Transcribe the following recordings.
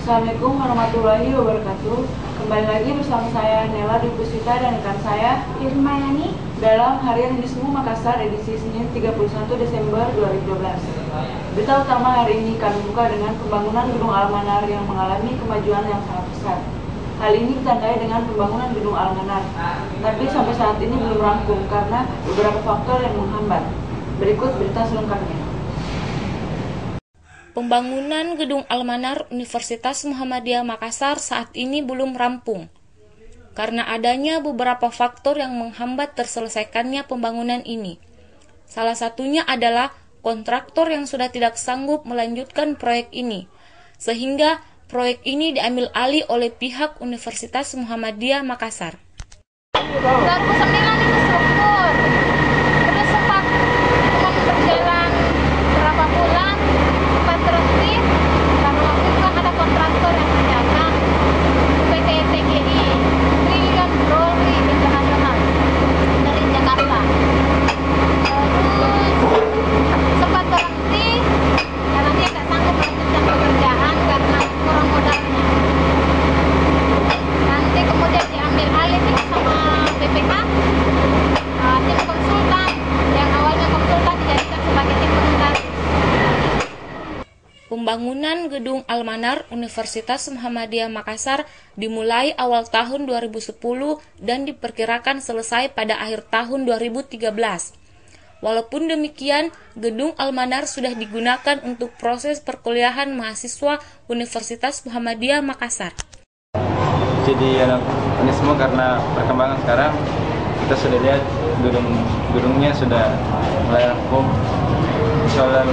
Assalamualaikum warahmatullahi wabarakatuh. Kembali lagi bersama saya Nela Dwi Puspita dan rekan saya Irmayani dalam Harian Unismu Makassar edisi Senin 31 Desember 2012. Berita utama hari ini kami buka dengan pembangunan Gedung Almanar yang mengalami kemajuan yang sangat pesat. Hal ini ditandai dengan pembangunan Gedung Almanar, tapi sampai saat ini belum rampung karena beberapa faktor yang menghambat. Berikut berita selengkapnya. Pembangunan Gedung Almanar Universitas Muhammadiyah Makassar saat ini belum rampung, karena adanya beberapa faktor yang menghambat terselesaikannya pembangunan ini. Salah satunya adalah kontraktor yang sudah tidak sanggup melanjutkan proyek ini, sehingga proyek ini diambil alih oleh pihak Universitas Muhammadiyah Makassar. 2009 itu struktur, terus sempat cuma berjalan berapa bulan, sempat berhenti karena waktu itu kan ada kontraktor yang berjalan PT TGI, Trillion Glory International dari Jakarta. Terus sempat berhenti karena dia tidak sanggup melanjutkan pekerjaan karena kurang modalnya. Nanti kemudian diambil alih nih sama BPH, tim konsultan yang awalnya konsultan dijadikan sebagai tim pengendali. Pembangunan Gedung Almanar Universitas Muhammadiyah Makassar dimulai awal tahun 2010 dan diperkirakan selesai pada akhir tahun 2013. Walaupun demikian, Gedung Almanar sudah digunakan untuk proses perkuliahan mahasiswa Universitas Muhammadiyah Makassar. Jadi anak Unismu karena perkembangan sekarang kita sudah lihat gedungnya sudah mulai rampung. Insyaallah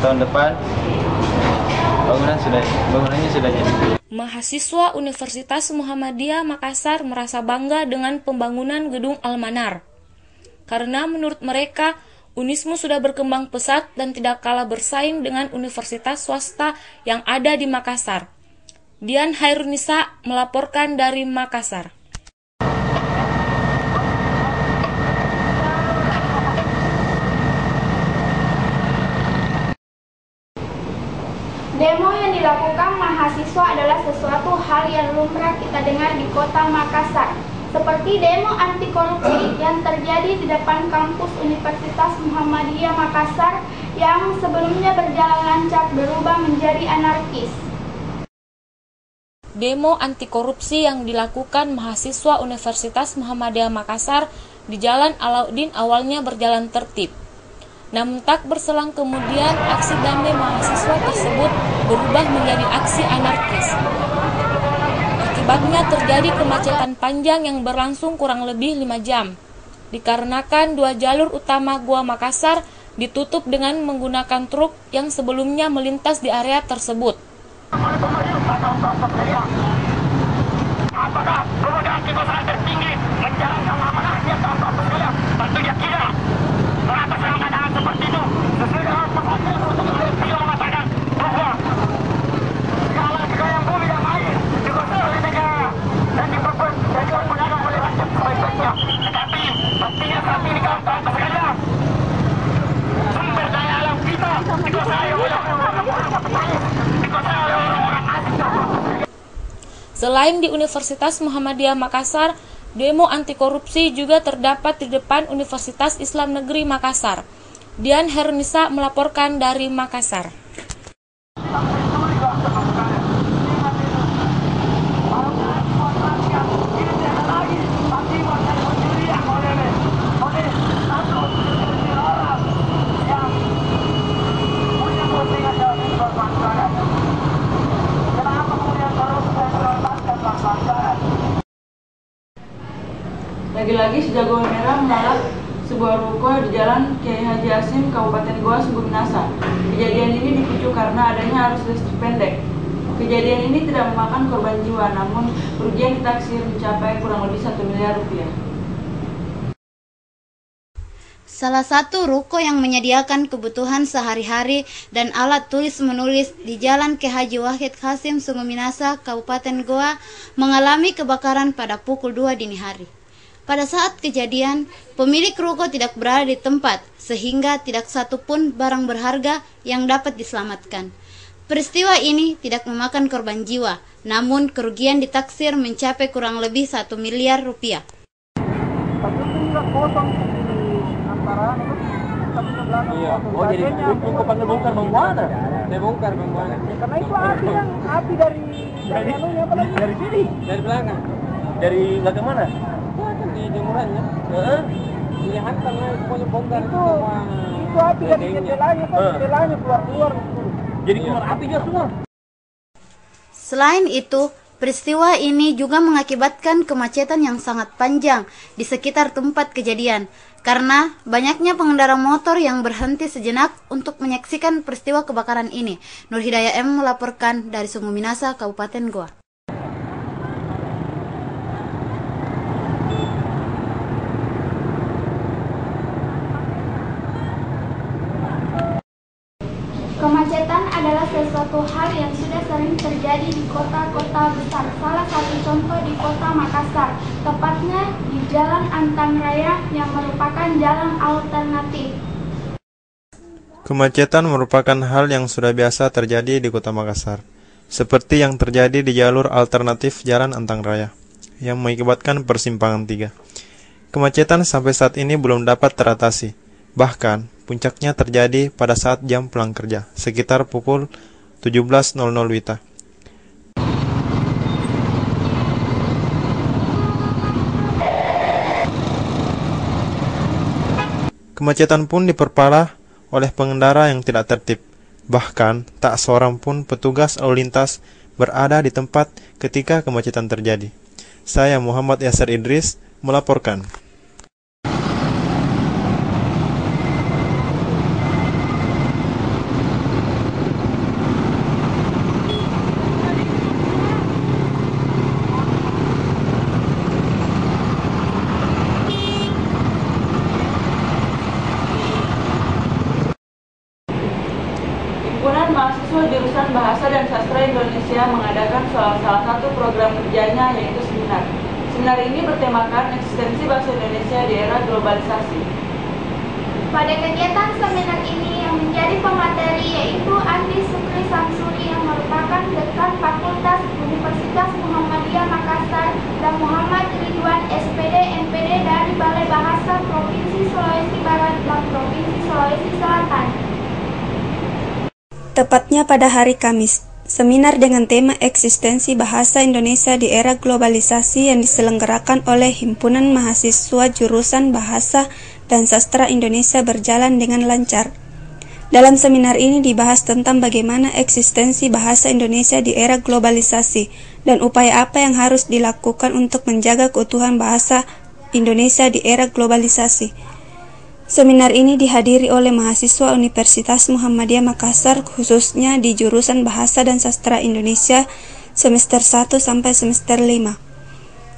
tahun depan bangunannya sudah jadi. Mahasiswa Universitas Muhammadiyah Makassar merasa bangga dengan pembangunan Gedung Almanar, karena menurut mereka Unismu sudah berkembang pesat dan tidak kalah bersaing dengan universitas swasta yang ada di Makassar. Dian Hairunisa melaporkan dari Makassar. Demo yang dilakukan mahasiswa adalah sesuatu hal yang lumrah kita dengar di kota Makassar, seperti demo anti korupsi yang terjadi di depan kampus Universitas Muhammadiyah Makassar yang sebelumnya berjalan lancar berubah menjadi anarkis. Demo anti korupsi yang dilakukan mahasiswa Universitas Muhammadiyah Makassar di Jalan Alauddin awalnya berjalan tertib. Namun tak berselang kemudian aksi damai mahasiswa tersebut berubah menjadi aksi anarkis. Akibatnya terjadi kemacetan panjang yang berlangsung kurang lebih 5 jam. Dikarenakan 2 jalur utama Gua Makassar ditutup dengan menggunakan truk yang sebelumnya melintas di area tersebut. Apakah pemuda kekuasaan tertinggi menjalankan amanahnya tanpa bergerak? Tentunya tidak. Mengapa saya mengatakan seperti itu? Sesuai dengan pasal 1 beliau mengatakan bahwa segala kekayaan bumi dan air dikuasai oleh negara dan diperbuat dan dipergunakan oleh rakyat sebaik-baiknya. Tetapi pastinya saat ini kawan-kawan sekalian, sumber daya alam kita dikuasai oleh orang-orang asing. Selain di Universitas Muhammadiyah Makassar, demo anti korupsi juga terdapat di depan Universitas Islam Negeri Makassar. Dian Hairunisa melaporkan dari Makassar. Lagi-lagi sejago merah menolak sebuah ruko di Jalan Kiai Haji Asim, Kabupaten Goa, Sumber Minasa. Kejadian ini dipicu karena adanya arus listrik pendek. Kejadian ini tidak memakan korban jiwa, namun kerugian ditaksir mencapai kurang lebih 1 miliar rupiah. Salah satu ruko yang menyediakan kebutuhan sehari-hari dan alat tulis-menulis di Jalan Kiai Haji Wahid Hasim, Sumber Minasa, Kabupaten Goa mengalami kebakaran pada pukul 2 dini hari. Pada saat kejadian, pemilik ruko tidak berada di tempat, sehingga tidak satu pun barang berharga yang dapat diselamatkan. Peristiwa ini tidak memakan korban jiwa, namun kerugian ditaksir mencapai kurang lebih 1 miliar rupiah. Iya. Oh jadi bongkar bangkuan. Dia bongkar bangkuan. Karena itu api dari sini. Dari belakang. Dari belakang mana? Kan di jemurannya. Heeh. Lihat karena pokoknya bongkar itu api dari jendelanya kan, jendelanya keluar. Jadi keluar apinya semua. Selain itu, peristiwa ini juga mengakibatkan kemacetan yang sangat panjang di sekitar tempat kejadian karena banyaknya pengendara motor yang berhenti sejenak untuk menyaksikan peristiwa kebakaran ini. Nur Hidayah M melaporkan dari Sungu Minasa, Kabupaten Goa. Kemacetan adalah sesuatu hal yang sudah sering terjadi di kota-kota besar. Salah satu contoh di kota Makassar, tepatnya di Jalan Antang Raya yang merupakan jalan alternatif. Kemacetan merupakan hal yang sudah biasa terjadi di kota Makassar, seperti yang terjadi di jalur alternatif Jalan Antang Raya, yang mengakibatkan persimpangan 3. Kemacetan sampai saat ini belum dapat teratasi, bahkan puncaknya terjadi pada saat jam pulang kerja, sekitar pukul 17.00 WITA. Kemacetan pun diperparah oleh pengendara yang tidak tertib. Bahkan, tak seorang pun petugas lalu lintas berada di tempat ketika kemacetan terjadi. Saya Muhammad Yasser Idris melaporkan. Himpunan Mahasiswa Jurusan Bahasa dan Sastra Indonesia mengadakan salah satu program kerjanya, yaitu seminar. Seminar ini bertemakan eksistensi bahasa Indonesia di era globalisasi. Pada kegiatan seminar ini yang menjadi pemateri yaitu Andi Sukri Samsuri yang merupakan Dekan Fakultas Universitas Muhammadiyah Makassar dan Muhammad Ridwan SPD MPD dari Balai Bahasa Provinsi Sulawesi Barat dan Provinsi Sulawesi Selatan. Tepatnya pada hari Kamis, seminar dengan tema eksistensi bahasa Indonesia di era globalisasi yang diselenggarakan oleh Himpunan Mahasiswa Jurusan Bahasa dan Sastra Indonesia berjalan dengan lancar. Dalam seminar ini dibahas tentang bagaimana eksistensi bahasa Indonesia di era globalisasi dan upaya apa yang harus dilakukan untuk menjaga keutuhan bahasa Indonesia di era globalisasi. Seminar ini dihadiri oleh mahasiswa Universitas Muhammadiyah Makassar khususnya di jurusan Bahasa dan Sastra Indonesia semester 1 sampai semester 5.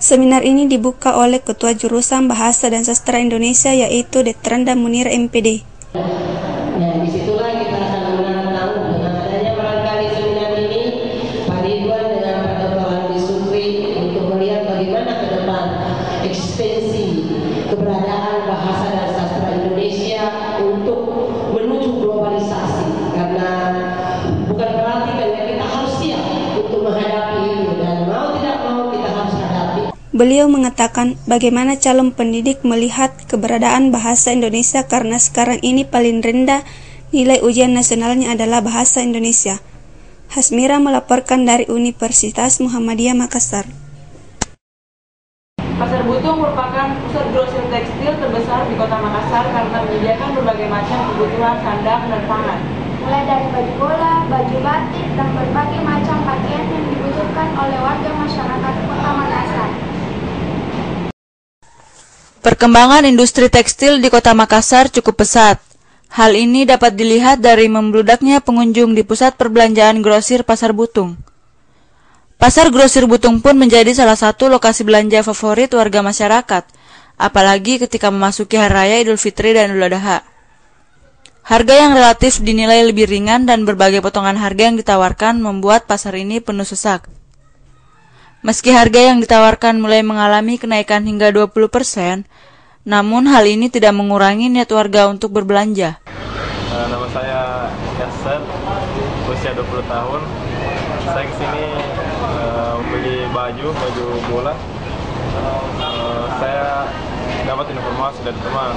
Seminar ini dibuka oleh Ketua Jurusan Bahasa dan Sastra Indonesia yaitu Detranda Munir MPD. Nah, disitulah kita akan mengenal dengan adanya barangkali seminar ini Pak Ridwan dengan Pak Dr. Andi Sukri untuk melihat bagaimana ke depan eksistensi keberadaan bahasa dan sastra Indonesia untuk menuju globalisasi, karena bukan berarti kan kita harus siap untuk menghadapi itu dan mau tidak mau kita harus hadapi. Beliau mengatakan bagaimana calon pendidik melihat keberadaan bahasa Indonesia karena sekarang ini paling rendah nilai ujian nasionalnya adalah bahasa Indonesia. Hasmira melaporkan dari Universitas Muhammadiyah Makassar. Pasar Butung merupakan pusat grosir tekstil terbesar di kota Makassar karena menyediakan berbagai macam kebutuhan sandang dan pangan. Mulai dari baju bola, baju batik, dan berbagai macam pakaian yang dibutuhkan oleh warga masyarakat kota Makassar. Perkembangan industri tekstil di kota Makassar cukup pesat. Hal ini dapat dilihat dari membludaknya pengunjung di pusat perbelanjaan grosir Pasar Butung. Pasar Grosir Butung pun menjadi salah satu lokasi belanja favorit warga masyarakat, apalagi ketika memasuki Hari Raya Idul Fitri dan Idul Adha. Harga yang relatif dinilai lebih ringan dan berbagai potongan harga yang ditawarkan membuat pasar ini penuh sesak. Meski harga yang ditawarkan mulai mengalami kenaikan hingga 20%, namun hal ini tidak mengurangi niat warga untuk berbelanja. Nama saya Yasser, usia 20 tahun. Saya kesini beli baju bola. Saya dapat informasi dari teman,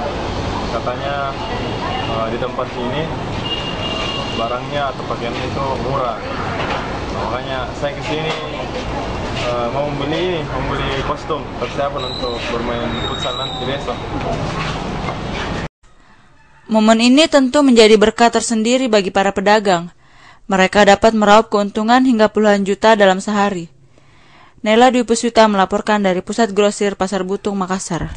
katanya di tempat ini barangnya atau pakaiannya itu murah. Makanya saya kesini mau membeli kostum persiapan untuk bermain futsal nanti besok. Momen ini tentu menjadi berkah tersendiri bagi para pedagang. Mereka dapat meraup keuntungan hingga puluhan juta dalam sehari. Nela Dwi Puspita melaporkan dari Pusat Grosir Pasar Butung, Makassar.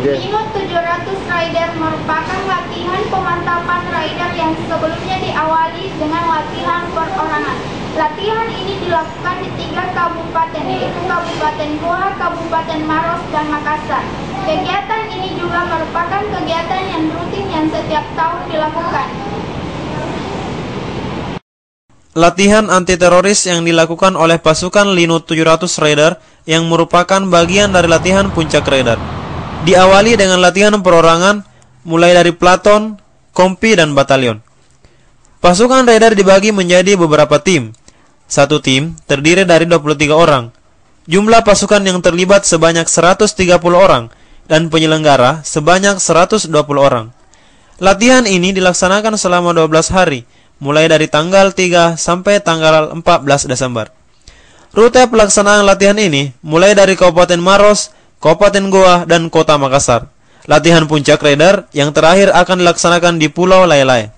Minut 700 rider merupakan latihan pemantapan rider yang sebelumnya diawali dengan latihan perorangan. Latihan ini dilakukan di 3 kabupaten, yaitu Kabupaten Goa, Kabupaten Maros, dan Makassar. Kegiatan ini juga merupakan kegiatan yang rutin yang setiap tahun dilakukan. Latihan anti-teroris yang dilakukan oleh pasukan Linut 700 Raider yang merupakan bagian dari latihan Puncak Raider. Diawali dengan latihan perorangan mulai dari platon, kompi, dan batalion. Pasukan Raider dibagi menjadi beberapa tim. Satu tim terdiri dari 23 orang. Jumlah pasukan yang terlibat sebanyak 130 orang dan penyelenggara sebanyak 120 orang. Latihan ini dilaksanakan selama 12 hari, mulai dari tanggal 3 sampai tanggal 14 Desember. Rute pelaksanaan latihan ini mulai dari Kabupaten Maros, Kabupaten Goa, dan Kota Makassar. Latihan Puncak Raider yang terakhir akan dilaksanakan di Pulau Lailai.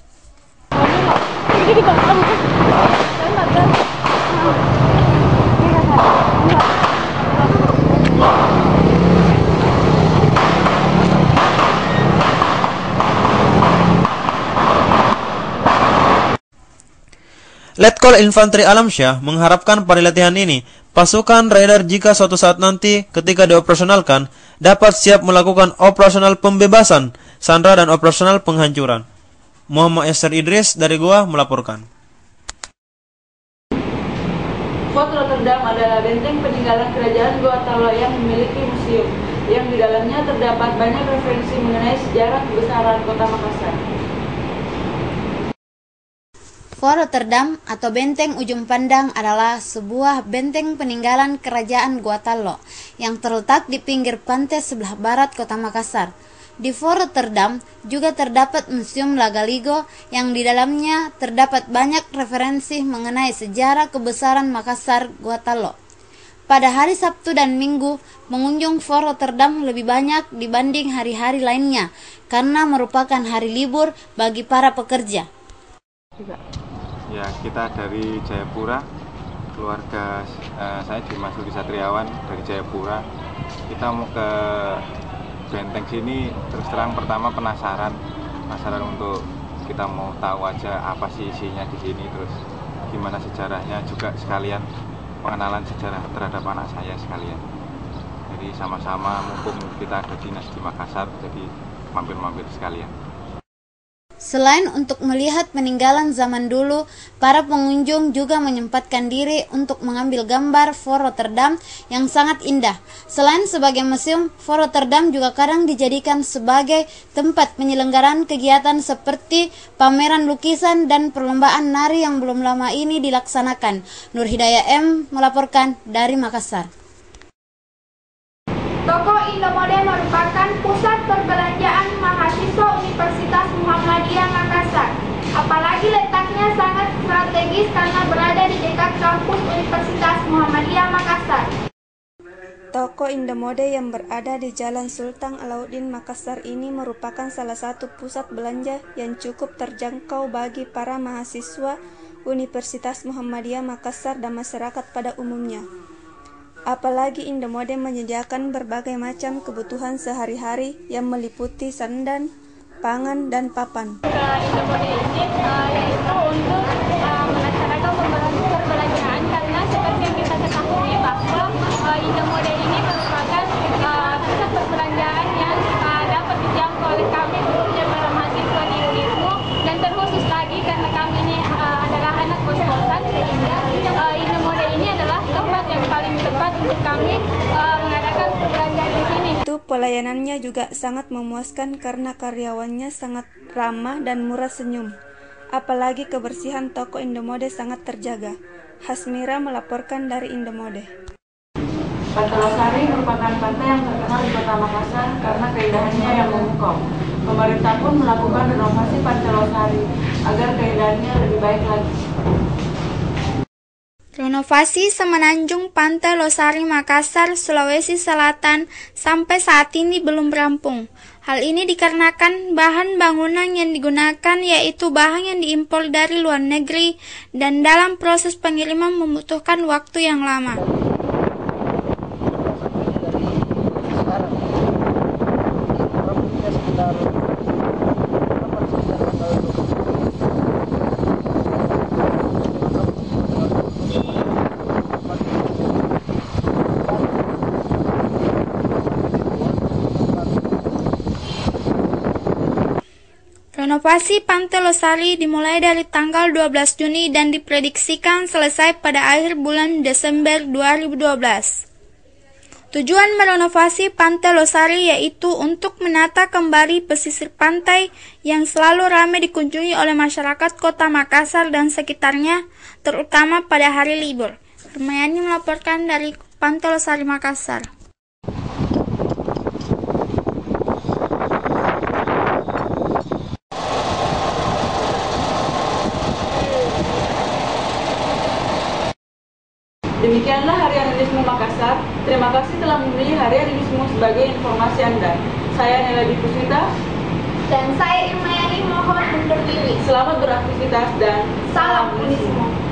Letkol Infanteri Alamsyah mengharapkan pada latihan ini, pasukan Raider jika suatu saat nanti ketika dioperasionalkan, dapat siap melakukan operasional pembebasan, sandra, dan operasional penghancuran. Muhammad Esther Idris dari Goa melaporkan. Fort Rotterdam adalah benteng peninggalan kerajaan Goa yang memiliki museum, yang di dalamnya terdapat banyak referensi mengenai sejarah kebesaran kota Makassar. Fort Rotterdam atau Benteng Ujung Pandang adalah sebuah benteng peninggalan kerajaan Goa yang terletak di pinggir pantai sebelah barat kota Makassar. Di Fort Rotterdam juga terdapat Museum Lagaligo yang di dalamnya terdapat banyak referensi mengenai sejarah kebesaran Makassar Goa. Pada hari Sabtu dan Minggu, mengunjung Fort Rotterdam lebih banyak dibanding hari-hari lainnya karena merupakan hari libur bagi para pekerja. Ya, kita dari Jayapura, keluarga saya Dimas Rudi Satriawan dari Jayapura. Kita mau ke benteng sini, terus terang pertama penasaran untuk kita mau tahu aja apa sih isinya di sini, terus gimana sejarahnya, juga sekalian pengenalan sejarah terhadap anak saya sekalian. Jadi sama-sama mumpung kita ada dinas di Makassar, jadi mampir-mampir sekalian. Selain untuk melihat peninggalan zaman dulu, para pengunjung juga menyempatkan diri untuk mengambil gambar Fort Rotterdam yang sangat indah. Selain sebagai museum, Fort Rotterdam juga kadang dijadikan sebagai tempat penyelenggaraan kegiatan seperti pameran lukisan dan perlombaan nari yang belum lama ini dilaksanakan. Nur Hidayah M melaporkan dari Makassar. Toko Indomode merupakan pusat perbelanjaan mahasiswa Universitas Muhammadiyah Makassar. Apalagi letaknya sangat strategis karena berada di dekat kampus Universitas Muhammadiyah Makassar. Toko Indomode yang berada di Jalan Sultan Alauddin Makassar ini merupakan salah satu pusat belanja yang cukup terjangkau bagi para mahasiswa Universitas Muhammadiyah Makassar dan masyarakat pada umumnya. Apalagi Indomode menyediakan berbagai macam kebutuhan sehari-hari yang meliputi sandan, pangan, dan papan. Indomode ini yaitu untuk melaksanakan perbelanjaan karena seperti yang kita ketahui bahwa Indomode ini merupakan pusat perbelanjaan yang dapat dijangkau oleh kami khususnya para mahasiswa di UNIS pelayanannya juga sangat memuaskan karena karyawannya sangat ramah dan murah senyum. Apalagi kebersihan toko Indomode sangat terjaga. Hasmira melaporkan dari Indomode. Pantai Losari merupakan pantai yang terkenal di Kota Makassar karena keindahannya yang memukau. Pemerintah pun melakukan renovasi Pantai Losari agar keindahannya lebih baik lagi. Renovasi Semenanjung Pantai Losari Makassar, Sulawesi Selatan sampai saat ini belum rampung. Hal ini dikarenakan bahan bangunan yang digunakan yaitu bahan yang diimpor dari luar negeri dan dalam proses pengiriman membutuhkan waktu yang lama. Renovasi Pantai Losari dimulai dari tanggal 12 Juni dan diprediksikan selesai pada akhir bulan Desember 2012. Tujuan merenovasi Pantai Losari yaitu untuk menata kembali pesisir pantai yang selalu ramai dikunjungi oleh masyarakat Kota Makassar dan sekitarnya, terutama pada hari libur. Hermayani melaporkan dari Pantai Losari Makassar. Demikianlah Harian Newsmu Makassar. Terima kasih telah memilih Harian Newsmu sebagai informasi Anda. Saya Nela Dipusita. Dan saya Irmayani mohon undur diri. Selamat beraktivitas dan Salam Unismu.